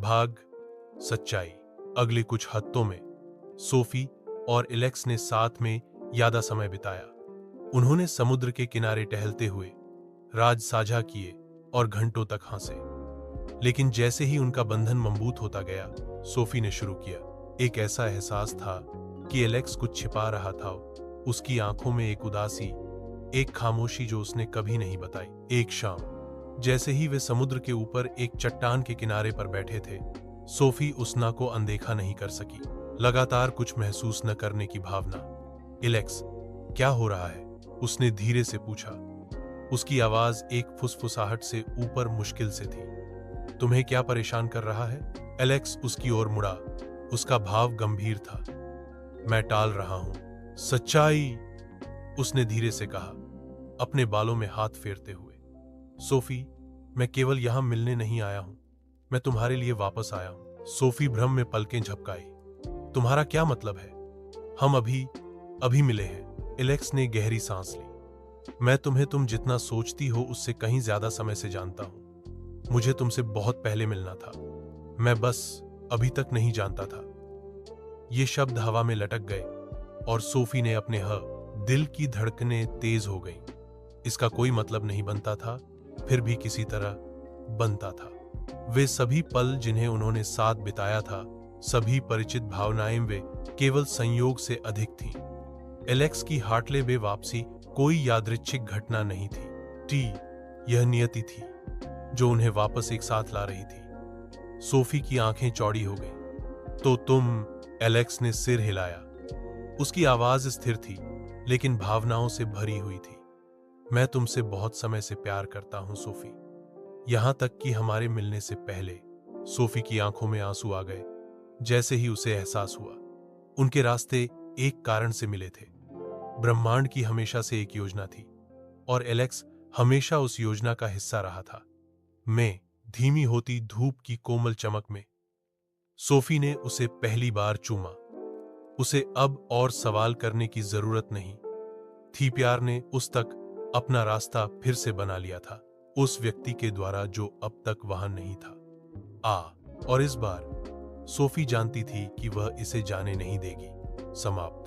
भाग सच्चाई। अगले कुछ हफ्तों में सोफी और एलेक्स ने साथ में यादा समय बिताया। उन्होंने समुद्र के किनारे टहलते हुए राज साझा किए और घंटों तक हंसे। लेकिन जैसे ही उनका बंधन मजबूत होता गया, सोफी ने शुरू किया। एक ऐसा एहसास था कि एलेक्स कुछ छिपा रहा था। उसकी आंखों में एक उदासी, एक खामोशी जो उसने कभी नहीं बताई। एक शाम, जैसे ही वे समुद्र के ऊपर एक चट्टान के किनारे पर बैठे थे, सोफी उस ना को अनदेखा नहीं कर सकी। लगातार कुछ महसूस न करने की भावना। एलेक्स, क्या हो रहा है? उसने धीरे से पूछा। उसकी आवाज एक फुसफुसाहट से ऊपर मुश्किल से थी। तुम्हें क्या परेशान कर रहा है? एलेक्स उसकी ओर मुड़ा। उसका भाव गंभीर था। मैं टाल रहा हूं सच्चाई, उसने धीरे से कहा, अपने बालों में हाथ फेरते हुए। सोफी, मैं केवल यहां मिलने नहीं आया हूं, मैं तुम्हारे लिए वापस आया हूं। सोफी भ्रम में पलकें झपकाई। तुम्हारा क्या मतलब है? हम अभी मिले हैं। एलेक्स ने गहरी सांस ली। मैं तुम्हें तुम जितना सोचती हो उससे कहीं ज्यादा समय से जानता हूं। मुझे तुमसे बहुत पहले मिलना था, मैं बस अभी तक नहीं जानता था। ये शब्द हवा में लटक गए और सोफी ने अपने दिल की धड़कनें तेज हो गईं। इसका कोई मतलब नहीं बनता था, फिर भी किसी तरह बनता था। वे सभी पल जिन्हें उन्होंने साथ बिताया था, सभी परिचित भावनाएं, वे केवल संयोग से अधिक थीं। एलेक्स की हार्टले बे वापसी कोई यादृच्छिक घटना नहीं थी। यह नियति थी जो उन्हें वापस एक साथ ला रही थी। सोफी की आंखें चौड़ी हो गईं। तो तुम? एलेक्स ने सिर हिलाया। उसकी आवाज स्थिर थी लेकिन भावनाओं से भरी हुई थी। मैं तुमसे बहुत समय से प्यार करता हूं सोफी, यहां तक कि हमारे मिलने से पहले। सोफी की आंखों में आंसू आ गए जैसे ही उसे एहसास हुआ। उनके रास्ते एक कारण से मिले थे। ब्रह्मांड की हमेशा से एक योजना थी और एलेक्स हमेशा उस योजना का हिस्सा रहा था। मैं धीमी होती धूप की कोमल चमक में सोफी ने उसे पहली बार चूमा। उसे अब और सवाल करने की जरूरत नहीं थी। प्यार ने उस तक अपना रास्ता फिर से बना लिया था, उस व्यक्ति के द्वारा जो अब तक वहां नहीं था। और इस बार सोफी जानती थी कि वह इसे जाने नहीं देगी। समाप्त।